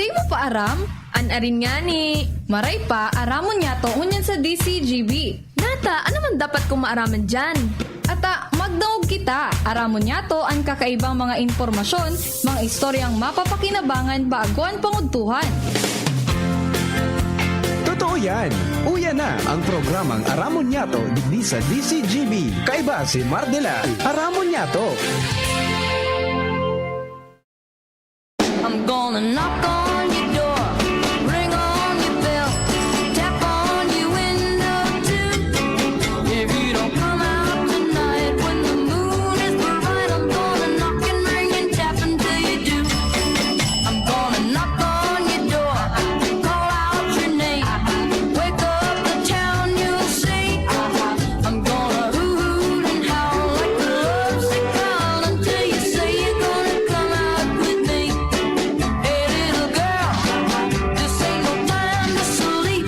Di mo pa aram? Anarin nga ni. Maray pa, aramon niya to unyan sa DCGB. Nata, ano man dapat kong maaraman dyan? Ata, magdaog kita. Aramon niya to ang kakaibang mga informasyon, mga istoryang mapapakinabangan bago ang panguntuhan. Totoo yan. Uya na ang programang Aramon Yato digdi sa DCGB. Kaiba si Mardela. Aramon Yato. I'm gonna knock on your door, ring on your bell, tap on your window too. If you don't come out tonight when the moon is bright, I'm gonna knock and ring and tap until you do. I'm gonna knock on your door, call out your name, wake up the town, you'll see. I'm gonna hoot and howl like a lovesick child until you say you're gonna come out with me. Hey little girl, this ain't no time to sleep.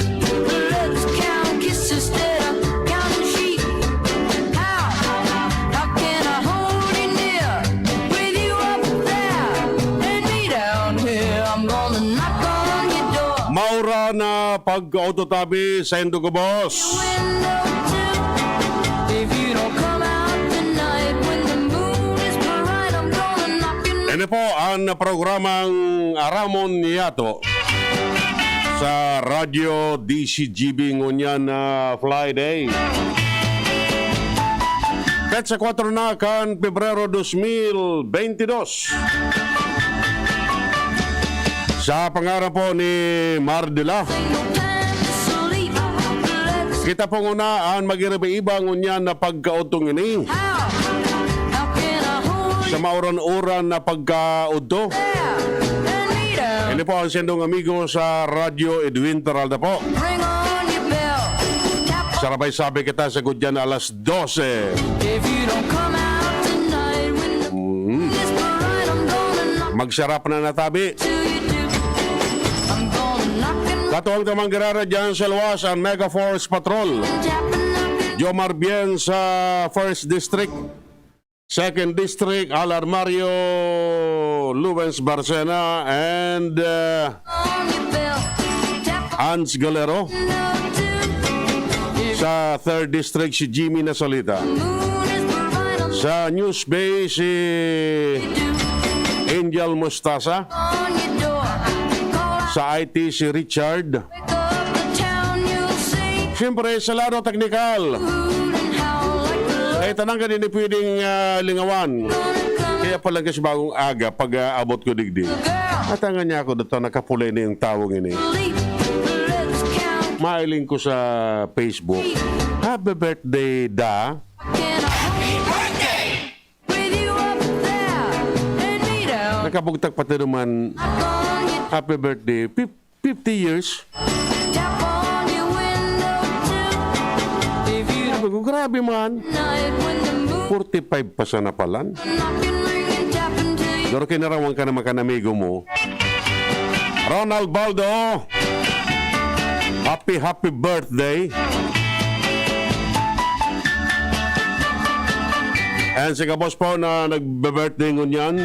Let's count kisses instead of counting sheep. How can I hold you near with you up there and me down here? I'm gonna knock on your door, Maura na pag-autotabi sa Indugo Boss. window too. If you don't come out tonight when the moon is bright, I'm gonna knock and Ano po ang programang Aramon Yato sa Radyo DCGB ngunyan na Friday. Petsa 4 na kan Pebrero 2022. Sa pangarap po ni Mardela, ain't no time to sleep. Let's kita po nguna ang mag-iba ngunyan na pagkautong ini how can I hold you sa mauran-uran na pagkaudto. there and me down? Ini po ang sendong amigo sa Radyo Edwin Teralda po. Ring on your bell, tap Sarabay sabi kita sa gudyan alas 12. if you don't come out tonight when the moon is bright, I'm gonna knock Magsarap na natabi. till you do. I'm gonna knock and Katuwang tamang girara dyan sa luwas ang Mega Force Patrol. tap and knock and Jomar Bien sa 1st District. 2nd District, Alarmario, Lubens Barcena, and on your bell, tap Hans Galero. on too. Sa 3rd District, si Jimmy Nasolita. Moon is bright, I'm Sa News Bay, si Angel Mustasa. on your door. Call out, Sa IT, si Richard. wake up the town, you'll see. Siyempre, sa laro technical. Hoot and howl like the Ay, tanang ka din pwedeng lingawan. gonna come Kaya pala kasi bagong aga pag abot ko digdi. girl. At ang niya ako dito, nakapulay na yung tawag ini. Sleep. Let's count. Mailing ko sa Facebook. Happy birthday, Da. Can I with you up there and me down? Nakabugtak pati naman, Knock on your happy birthday, 50 years. tap on your window too. If you Sabi ko, grabe man. night when the moon 45 pa sa napalan. knocking ring and tap until you Pero kinarawan ka naman kanamigo mo. Ronald Baldo, happy birthday. And si kabos po na nagbe-birthday ngunyan,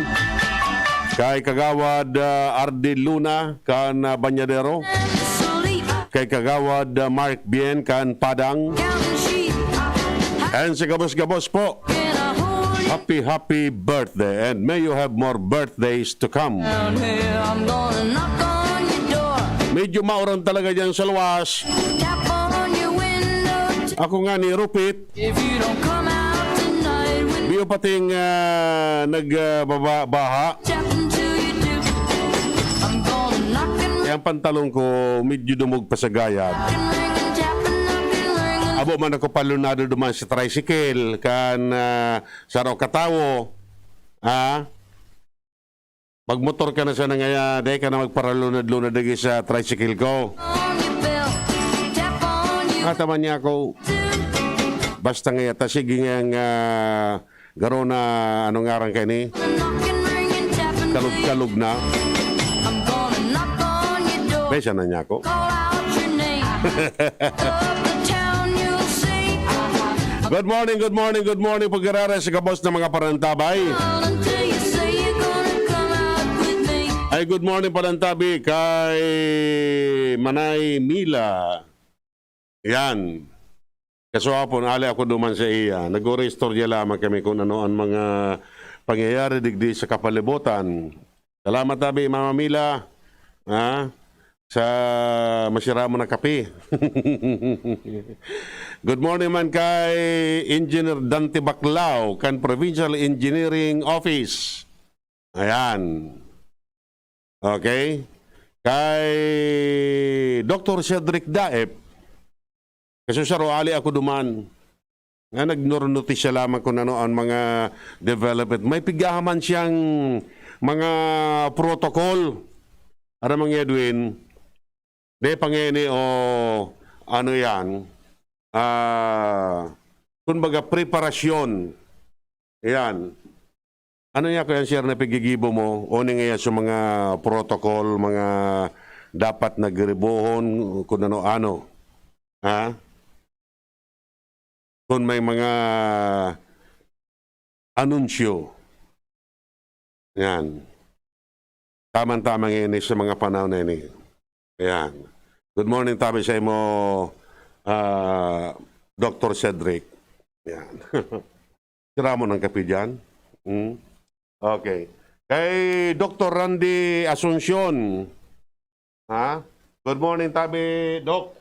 kay Kagawad Ardi Luna kan Banyadero, sleep. kay Kagawad Mark Bien kan Padang, Counting sheep. and si kabos-kabos po, Can I hold you happy birthday, and may you have more birthdays to come. down here? I'm gonna knock on your door. Medyo mauran talaga dyan sa luwas. Tap on your window too. Ako nga ni Rupit, If you don't come out tonight when biyo pating nagbabaha. tap until you do. I'm gonna knock and Kaya ang pantalon ko medyo dumog pa sa gayad. ring and tap and knock and ring and Abo man ako palunado duman sa tricycle kan sa raw katawo. Pagmotor ka na sa nangaya, day ka na magparalunad-lunad lagi sa tricycle ko. on your bell. Tap on your Kataman niya ako, basta nga yata, sige nga garo na anong ngarang ka ni, knock and ring and tap until you kalug-kalug na. I'm gonna knock on your door. Besa na niya ako. Call out your name. Of the town you'll see. Good morning, pagkarara sa kabos ng mga parantabay. Until you say you're gonna come out with me. Ay, good morning Palantabi kay Manay Mila. Yan. Kaswapon, ali ako duman sa iya. Nag-restore niya lamang kami kung ano ang mga pangyayari digdi sa kapalibutan. Salamat tabi, Mama Mila. Ha? Sa masira mo na kape. Good morning man kay Engineer Dante Baclao, kan Provincial Engineering Office. Ayan. Okay? Kay Dr. Cedric Daep, kasi sa roali ako duman, nga nagnotice siya lamang kung ano ang mga development. May pigahaman siyang mga protocol. Ano mga Edwin? De pangeni o ano yan? Kumbaga preparasyon. Ayan. Ano niya kaya sir na pigigibo mo? O nga sa mga protocol, mga dapat nagribohon, kung ano-ano. Ha? Kung may mga anunsyo. Yan. Tama-tama ngayon sa mga panahon na ini. Ayan. Good morning, tabi sa mo, Dr. Cedric. Yan. Sira mo ng kape dyan? Hmm? Okay. Kay Dr. Randy Asuncion. Ha? Good morning, tabi, Doc.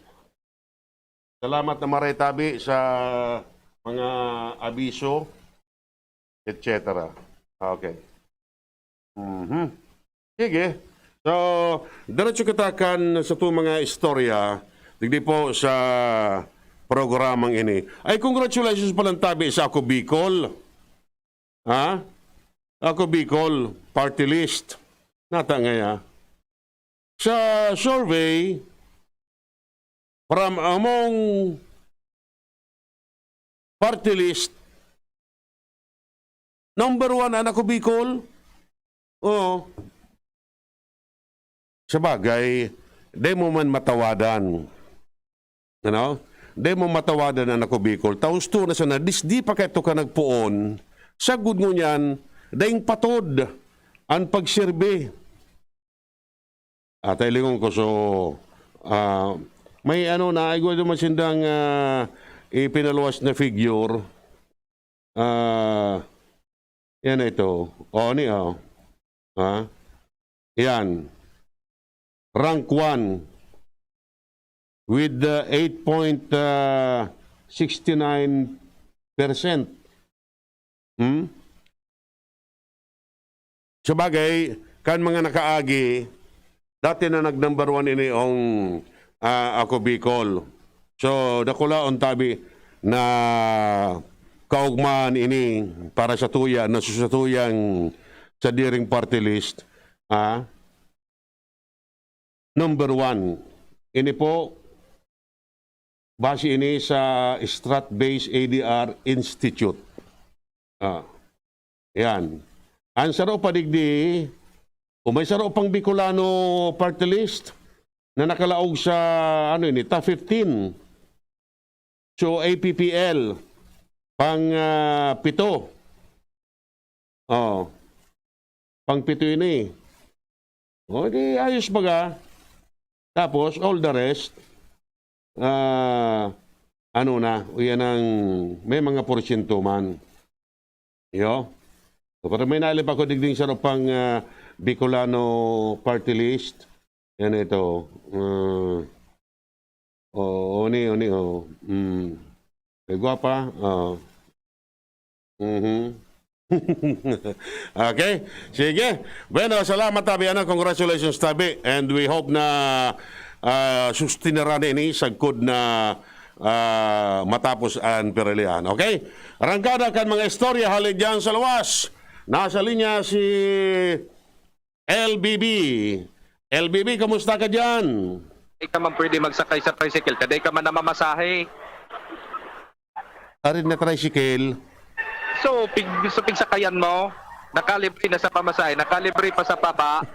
Salamat na maray tabi sa mga abiso, etc. Okay. Sige. So, diretso katakan sa itong mga istorya, digdi po sa programang ini. Ay, congratulations palang tabi sa Ako Bicol. Ha? Ako Bicol, party list. Nata ngaya. Sa survey, from among party list, number 1 ang Ako Bicol. Oo. Sabagay, di mo man matawadan. Ano? Di mo matawadan ang Ako Bicol. Taos to na sana, di pa kayo ka nagpuon. Sagod mo niyan, daing patod ang pagsirbe. At ilingon ko so, may ano na, ay gawin naman sindang ipinaluwas na figure. Yan ito. O, ni o. Ha? Yan. Rank 1 with 8.69%. Sabagay, kan mga nakaagi, dati na nag-number 1 ini ang Ako Bicol. So, dakula on tabi na kaugmaan ini para sa tuya, nasusatuyang sa diring party list. Number 1, ini po, base ini sa Strat-Based ADR Institute. Yan. Ang saro padigdi, kung may saro pang Bicolano party list na nakalaog sa ano ini, top 15. So APPL pang 7. Pang 7 ini. O di ayos baga. Tapos all the rest ano na, yan ang may mga porsyento man. Yo. So, para may nalip ako digding sa pang Bicolano party list. Yan ito. Oni. Guwapa. Okay. Sige. Bueno, salamat tabi. Congratulations tabi. And we hope na sustinera ini sagkod na matapos ang perilihan. Okay? Arangkada kan mga istorya halid dyan sa lawas. Nasa linya si LBB. LBB, kamusta ka dyan? Hindi ka man pwede magsakay sa tricycle. Kaday ka man na mamasahe. Arin na tricycle. So, pigsakayan mo, nakalibre na sa pamasahe, nakalibre pa sa paba.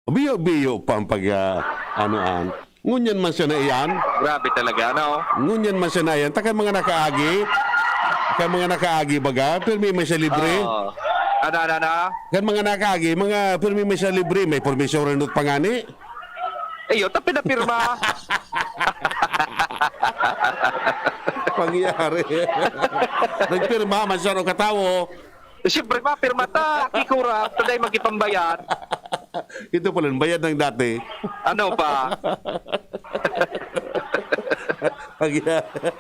Biyo-biyo pa ang pag-anoan. Ngunyan man siya na iyan. Grabe talaga, ano? Ngunyan man siya na iyan. Taka mga nakaagi. Kaya mga nakaagi baga, pero may siya libre. Ana. Kan mga nakagi, mga pirmi may sa libre, may permission renot pangani. Ayo, tapi napirma. Pangyari. Nagpirma, man siya ro katawo. Siyempre ba, pirma ta, kikura, taday magipambayad. Ito pala, bayad ng dati. Ano pa? Pangyari.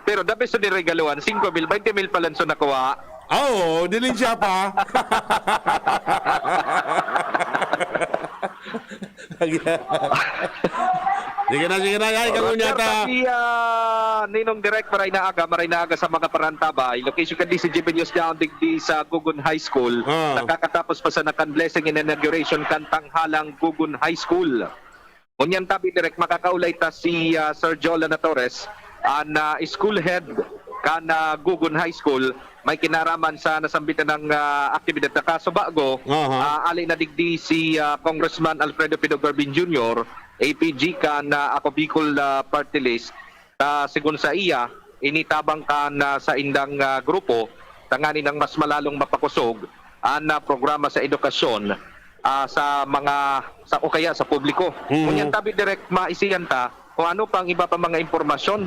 Pero dapat sa niregaluan, 5 mil, 20 mil pala sa nakuha. Oo, dilin siya pa. Sige na. Ay, kung nyata. Tapi ninong direct maray na aga sa mga parantabay. Location kan di sa GB News down digdi sa Gugun High School. Nakakatapos pa sa nakan blessing in inauguration kan tanghalang Gugun High School. Unyan tabi direct makakaulay ta si Sir Jolana Torres an school head kan Gugun High School may kinaraman sa nasambitan ng aktibidad na kaso bago. Ali na digdi si Congressman Alfredo Pino Garbin Jr. APG kan ako Bicol party list sigun sa iya initabang kan sa indang grupo tangani ng mas malalong mapakusog ang programa sa edukasyon sa mga o kaya sa publiko. Kunyan tabi direct maisiyan ta kung ano pang iba pa mga impormasyon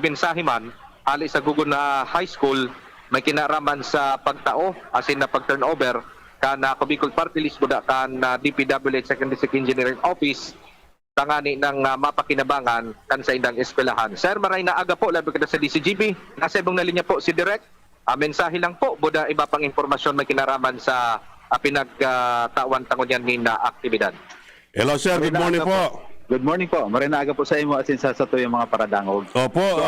mensahe man ali sa Gugun High School may kinaraman sa pagtao asin na pag-turnover kan ako Bicol party list buda kan DPWH Second District Engineering Office tangani ng mapakinabangan kan sa indang eskwelahan. Sir, maray na aga po, labi ka na sa DCGB. Nasa ibang na linya po si Direk. Mensahe lang po, buda iba pang impormasyon may kinaraman sa pinagtawan tangon yan ni na aktibidad. Hello sir, good morning po. Good morning po. Maray na aga po sa imo asin sa sato yung mga paradangog. Opo,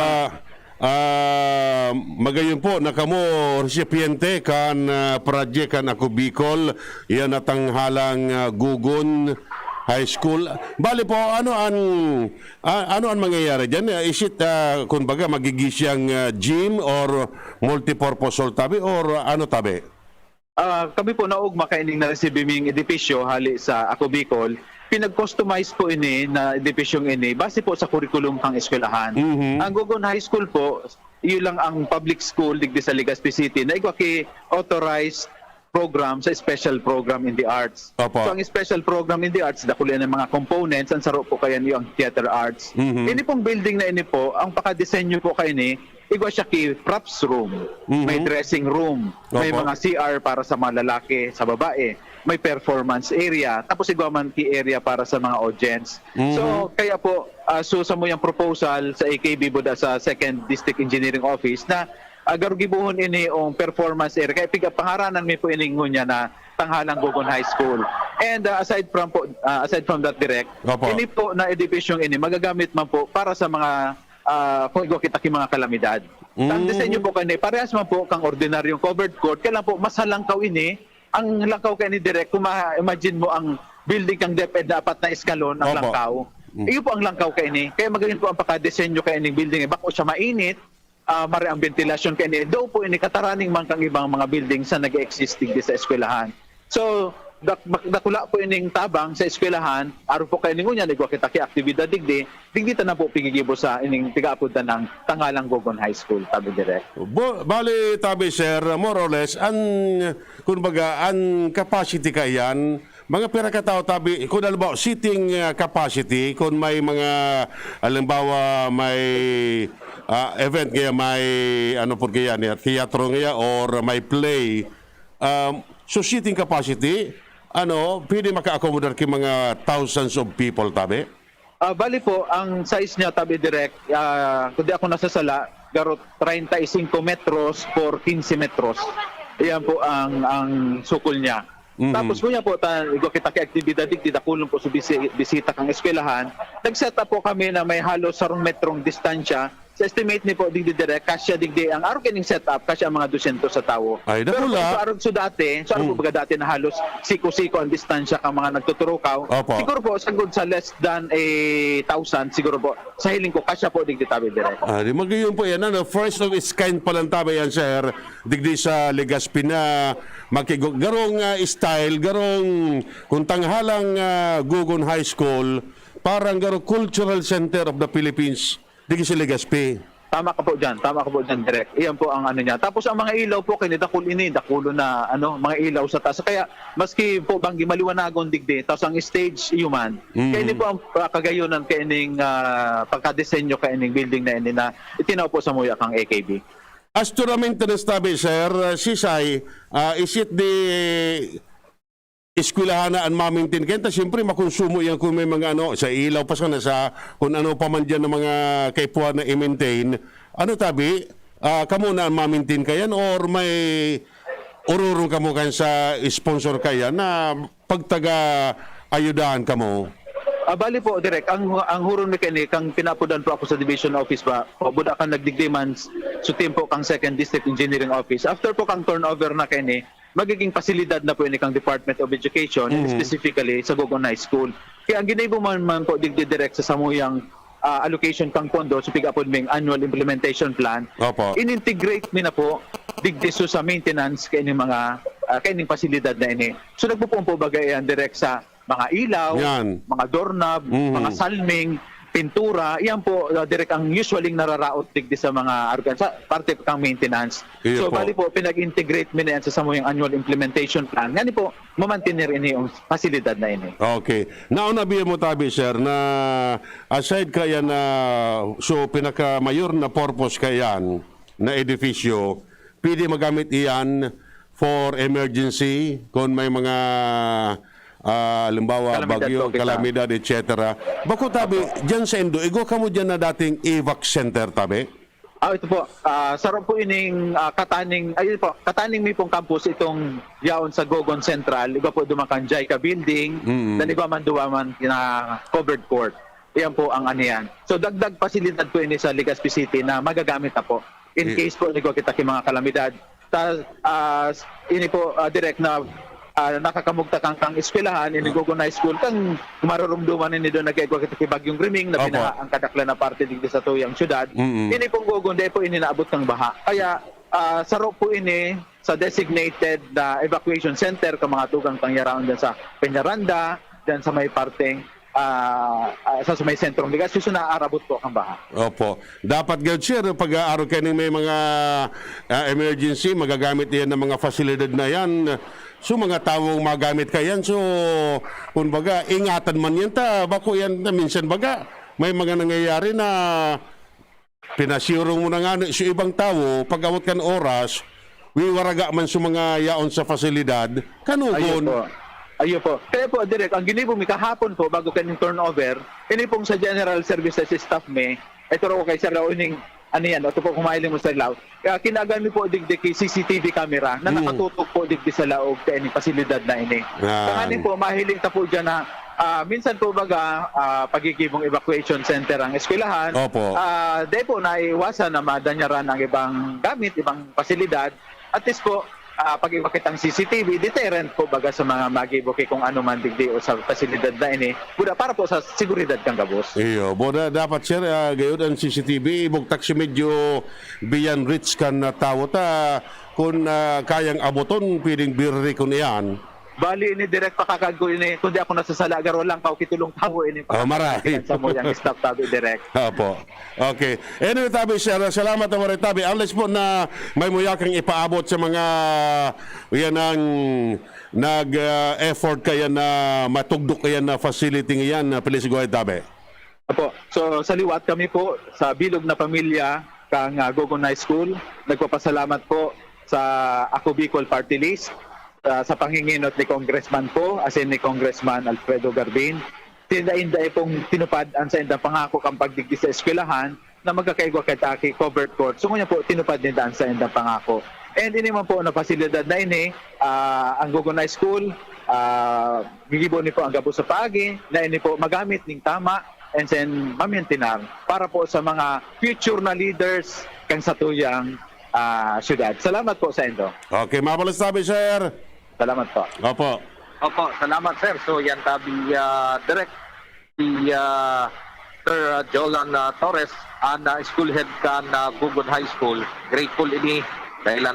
magayon po nakamo recipiente kan project kan ako Bicol yan natanghalang Gugun High School. Bali po ano ang mangyayari diyan? Is it kumbaga magigisyang gym or multipurpose hall tabi or ano tabi? Kami po naugma kaining na recibing edipisyo hali sa Ako Bicol. Pinag-customize po ini na edipisyong ini base po sa curriculum kang eskwelahan. Ang Gugun High School po, yun lang ang public school digdi sa Legazpi City na igwaki authorized program sa special program in the arts. Opo. So ang special program in the arts, dakulian ng mga components, ang saro po kaya niyo ang theater arts. Ini pong building na ini po, ang pakadesenyo po kaya ni, igwa siya ki props room, may dressing room, may Opo. mga CR para sa mga lalaki, sa babae, may performance area, tapos igwa man ki area para sa mga audience. So kaya po, susa mo yung proposal sa AKB Buda sa 2nd District Engineering Office na garugibuhon ini ang performance area kaya piga pangaranan mi po iningon niya na tanghalang Gugun High School. And aside from that direct, Opo. ini po na edifisyong ini magagamit man po para sa mga kung kita ki mga kalamidad. Ang disenyo po kani parehas man po kang ordinaryong covered court kaya lang po mas halangkaw ini ang langkaw kani direct kung imagine mo ang building kang DepEd na 4 na eskalon ang Opo. langkaw. Iyo po ang langkaw kay ini. Kaya magayon po ang pagka-disenyo kay ining building bako siya mainit. Mari ang ventilasyon kay ini. Do po ini kataraning man kang ibang mga building sa nag-existing di sa eskwelahan. So dakula po ining tabang sa eskwelahan aron po kay ningunya nigwa kita ki aktibidad digdi ta na po pigigibo sa ining pigapunta ng tanghalang Gugun High School tabi direct. Bali tabi sir, more or less kumbaga ang capacity kayan mga pera katao tabi kung halimbawa seating capacity kung may mga halimbawa may event kaya may ano po kaya niya teatro kaya or may play so seating capacity pwede maka-accommodate kay mga thousands of people tabi. Bali po ang size niya tabi direct kundi ako nasasala garot 35 metros por 15 metros. Iyan po ang sukol niya. Tapos kunya po kita kay aktibidad digdi dakulong po sa bisita kang eskwelahan. Nag-set up po kami na may halos 2 metrong distansya. Sa estimate ni po digdi direct kasya digdi ang araw kining setup kasya ang mga 200 sa tawo. Ay, Pero dakula. sa araw po baga dati na halos siko-siko ang distansya kang mga nagtuturukaw. Opo. Siguro po sagud sa less than 1,000 siguro po sa hiling ko kasya po digdi tabi direct. Di magayon po yan. First of its kind pa lang tabi yan, sir. Digdi sa Legazpi na garong style, garong kung tanghalang Gugun High School, parang garong cultural center of the Philippines. Digdi sa Legazpi. Tama ka po dyan, direct. Iyan po ang ano niya. Tapos ang mga ilaw po, dakulo na mga ilaw sa taas. Kaya maski po banggi maliwanagon digdi, tapos ang stage human, kaya po ang kagayunan kaining pagkadesenyo kaining building na ini na itinaw po sa muya kang AKB. As to the maintenance tabi, sir, Sisay, is it the eskwelahan na ang ma-maintain kaya siyempre makonsumo yan kung may mga sa ilaw pa sana sa kung ano pa man dyan ng mga kaipuan na i-maintain. Ano tabi, kamo na ma-maintain kayan or may ururong kamo kan sa sponsor kaya na pagtaga ayudahan kamo? Bali po, direct, ang huron ni kani kang pinapudan po ako sa division office ba, buda kang nagdigdimans so tempo kang second district engineering office. After po kang turnover na kani, magiging pasilidad na po ini kang Department of Education, and specifically sa Gogon High School. Kaya ang ginaibo man po direct sa samuyang allocation kang pondo sa pig-apod ming annual implementation plan, Opo. in-integrate mi na po digdiso sa maintenance kay mga kaining pasilidad na ini. So nagpupumpo bagay yan direct sa mga ilaw, Yan. mga doorknob, mga salming, pintura, yan po direct ang usually nararaot digdi sa mga organ sa parte kang maintenance. Iyo So po. bali po pinag-integrate mi na yan sa samuyang annual implementation plan. Ngani po mamantener ini yung pasilidad na ini. Okay. Nauna biya mo tabi, sir, na aside kaya na so pinaka-mayor na purpose kayan na edifisyo, pwede magamit iyan for emergency kung may mga halimbawa Kalamidad bagyo, po, kita. kalamidad, etc. Bako tabi, dyan sa Indo, igo ka mo dyan na dating evac center tabi? Ito po, sarap po ining kataning mi pong campus itong yaon sa Gogon Central, iba po dumakan Jaika Building, dan iba man duwaman na covered court. Iyan po ang aniyan. So dagdag pasilidad po ini sa Legazpi City na magagamit na po in case po nigo kita mga kalamidad. Ini po direct na nakakamugta kang eskwelahan ini Gogon High School kang marurumduman ini doon nagkaigwa kita bagyong Griming na Opo. binaha ang kadaklan na parte digdi sa tuyang syudad. Ini pong Gogon dahil po ini naabot ng baha. Kaya sarap po ini sa designated na evacuation center kang mga tugang pangyaraon dyan sa Peñaranda, dyan sa may parteng sa may sentrong Legazpi, so naaarabot po ang baha. Opo. Dapat gawin, sir, pag-aaraw kayo may mga emergency, magagamit yan ng mga fasilidad na yan. So, mga tawong magamit kayan. So, kung baga, ingatan man yan ta. Bako yan, minsan baga, may mga nangyayari na pinasirong mo na nga sa ibang tao, pag-awat kan oras, wiwaraga man sa mga yaon sa fasilidad, kanugon. Ayun po. Kaya po, direct, ang ginibo mi kahapon po, bago kanyang turnover, ini pong sa General Services staff me, ito ro kay Sir Launing, ano yan, ito po kumailing mo sa law. Kaya kinagan mi po digdi kay CCTV camera na nakatutok po digdi sa laog kay ini pasilidad na ini. Kaya po, mahiling ta po dyan na minsan po baga pagigibong evacuation center ang eskwelahan. Opo. Dahil po naiwasan na madanyaran ang ibang gamit, ibang pasilidad. At least po, pag-iwakit ang CCTV, deterrent po baga sa mga magibuki kung ano man digdi o sa pasilidad na ini. Buda para po sa seguridad kang gabos. Iyo, boda dapat sir, gayon ang CCTV, ibugtak si medyo beyond rich kan na tao ta, kung kayang abuton, pwedeng birri kung iyan. Bali ini direct pakakago ini, kundi ako nasasala garo lang pao kitulong tao ini. Marami. Sa mo yang staff tabi direct. Opo. Okay. Anyway, tabi sir, salamat na maraming tabi. Unless po na may muyakang ipaabot sa mga yan ang nag-effort kaya na matugdok kaya na facility ngayon, please go ahead tabi. Opo. So sa liwat kami po sa bilog na pamilya kang Gogon High School. Nagpapasalamat po sa Ako Bicol Party List sa panginginot ni Congressman po, as in ni Congressman Alfredo Garbin. Tindainday pong tinupad ang sa indang pangako kang pagdigdi sa eskwelahan na magkakaigwa kay Taki covered court. So ngunya po tinupad din daan sa indang pangako. And ini man po na pasilidad na ini, ang Gogon High School, gigibo ni po ang gabo sa paagi, na ini po magamit ning tama and then mamintinar para po sa mga future na leaders kang satuyang syudad. Salamat po sa indo. Okay, mabalas tabi sir. Salamat po. Opo. Opo, salamat sir. So yan tabi direct si Sir Jolan Torres ang school head kan Gogon High School. Grateful ini dahil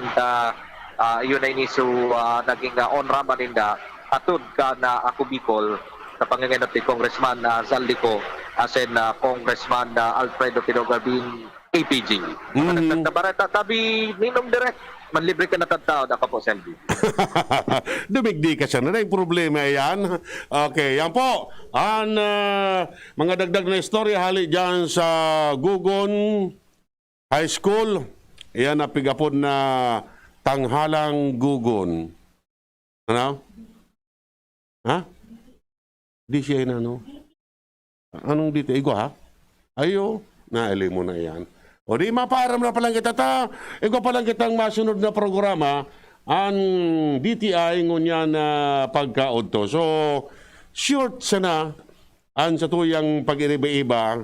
yun ay niso naging on-rama ninda atod ka na Ako Bicol sa panginginot ni Congressman Zaldico as in Congressman Alfredo Garbin APG. Managdag na barata. Tabi, ninong direct. Manlibre ka na tagtaod. Ako po, Selby. Dumigdi ka siya na yung problema yan. Okay, yan po. Ang mga dagdag na istorya hali dyan sa Gugon High School. Yan na pigapod na tanghalang Gugon. Ano? Ha? Di siya yun, ano? Anong dito? Igo, ha? Ayo, naali mo na yan. O di maparam na palang kita ta. Igo palang kitang masunod na programa ang DTI ngunya na pagkaod to. So, short sana ang sa tuyang pag-iriba-iba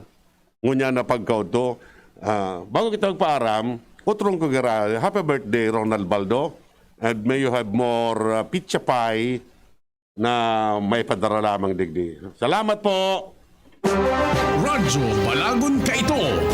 ngunya na pagkaod to. Bago kita magpaaram, utrong ko gara, happy birthday Ronald Baldo. And may you have more pizza pie na may padara lamang digdi. Salamat po! Radyo Balagon Kaito.